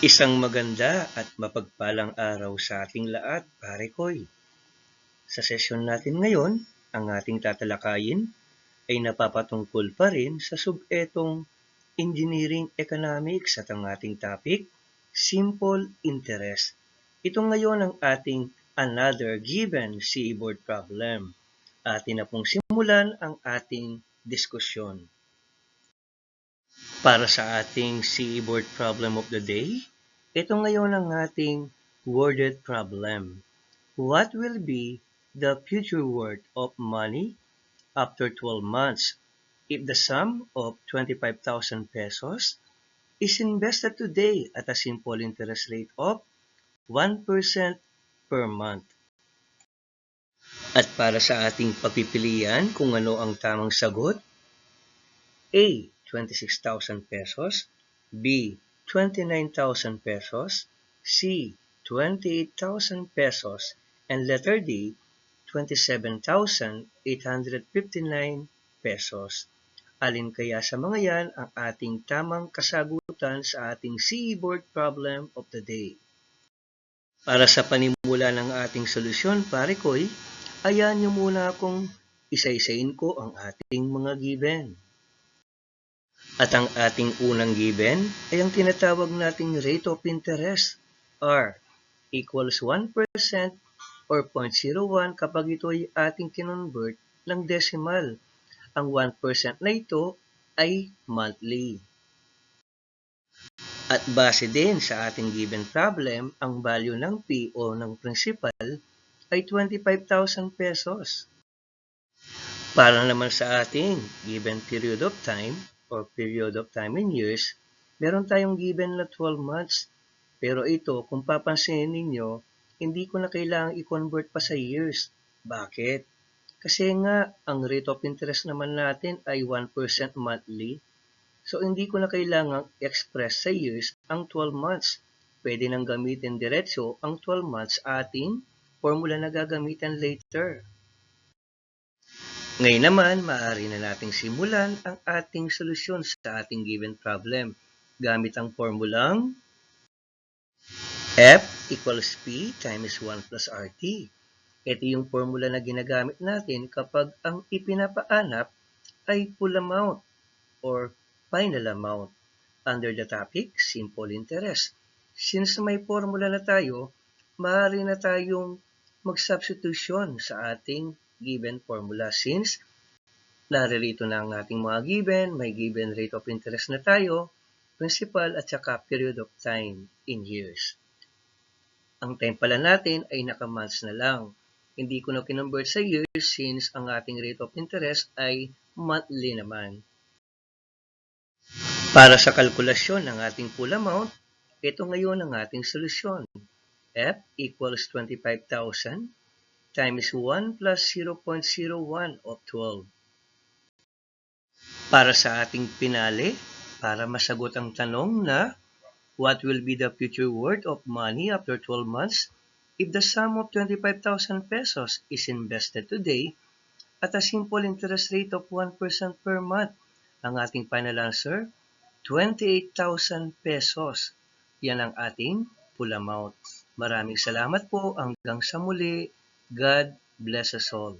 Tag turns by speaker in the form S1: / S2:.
S1: Isang maganda at mapagpalang araw sa ating lahat, pare koy. Sa sesyon natin ngayon, ang ating tatalakayin ay napapatungkol pa rin sa sub-etong Engineering Economics at ang ating topic, Simple Interest. Ito ngayon ang ating another given seaboard problem. Atin na pong simulan ang ating diskusyon. Para sa ating seaboard problem of the day, ito ngayon ang ating worded problem. What will be the future worth of money after 12 months if the sum of 25,000 pesos is invested today at a simple interest rate of 1% per month? At para sa ating pagpipilian kung ano ang tamang sagot, A. 26,000 pesos, B. 29,000 pesos, C. 28,000 pesos, and letter D. 27,859 pesos. Alin kaya sa mga yan ang ating tamang kasagutan sa ating seaboard problem of the day? Para sa panimula ng ating solusyon, pare koy, ayan niyo muna akong isa-isain ko ang ating mga given. At ang ating unang given ay ang tinatawag nating rate of interest, R, equals 1% or 0.01 kapag ito ay ating kinonvert ng decimal. Ang 1% na ito ay monthly. At base din sa ating given problem, ang value ng P o ng principal ay 25,000 pesos. Para naman sa ating given period of time or period of time in years, meron tayong given na 12 months. Pero ito, kung papansinin ninyo, hindi ko na kailangang i-convert pa sa years. Bakit? Kasi nga, ang rate of interest naman natin ay 1% monthly. So, hindi ko na kailangang express sa years ang 12 months. Pwede nang gamitin diretso ang 12 months ating formula na gagamitan later. Ngayon naman, maaari na nating simulan ang ating solusyon sa ating given problem gamit ang formulang F equals P times 1 plus RT. Ito yung formula na ginagamit natin kapag ang ipinapaanap ay full amount or final amount under the topic simple interest. Since may formula na tayo, maaari na tayong mag-substitution sa ating given formula since naririto na ang ating mga given, may given rate of interest na tayo, principal at saka period of time in years. Ang time pala natin ay naka-months na lang. Hindi ko na kinonvert sa years since ang ating rate of interest ay monthly naman. Para sa kalkulasyon ng ating full amount, ito ngayon ang ating solusyon. F equals 25,000 times 1 plus 0.01 of 12. Para sa ating pinali, para masagot ang tanong na what will be the future worth of money after 12 months if the sum of 25,000 pesos is invested today at a simple interest rate of 1% per month? Ang ating final answer, 28,000 pesos. Yan ang ating full amount. Maraming salamat po. Hanggang sa muli. God bless us all.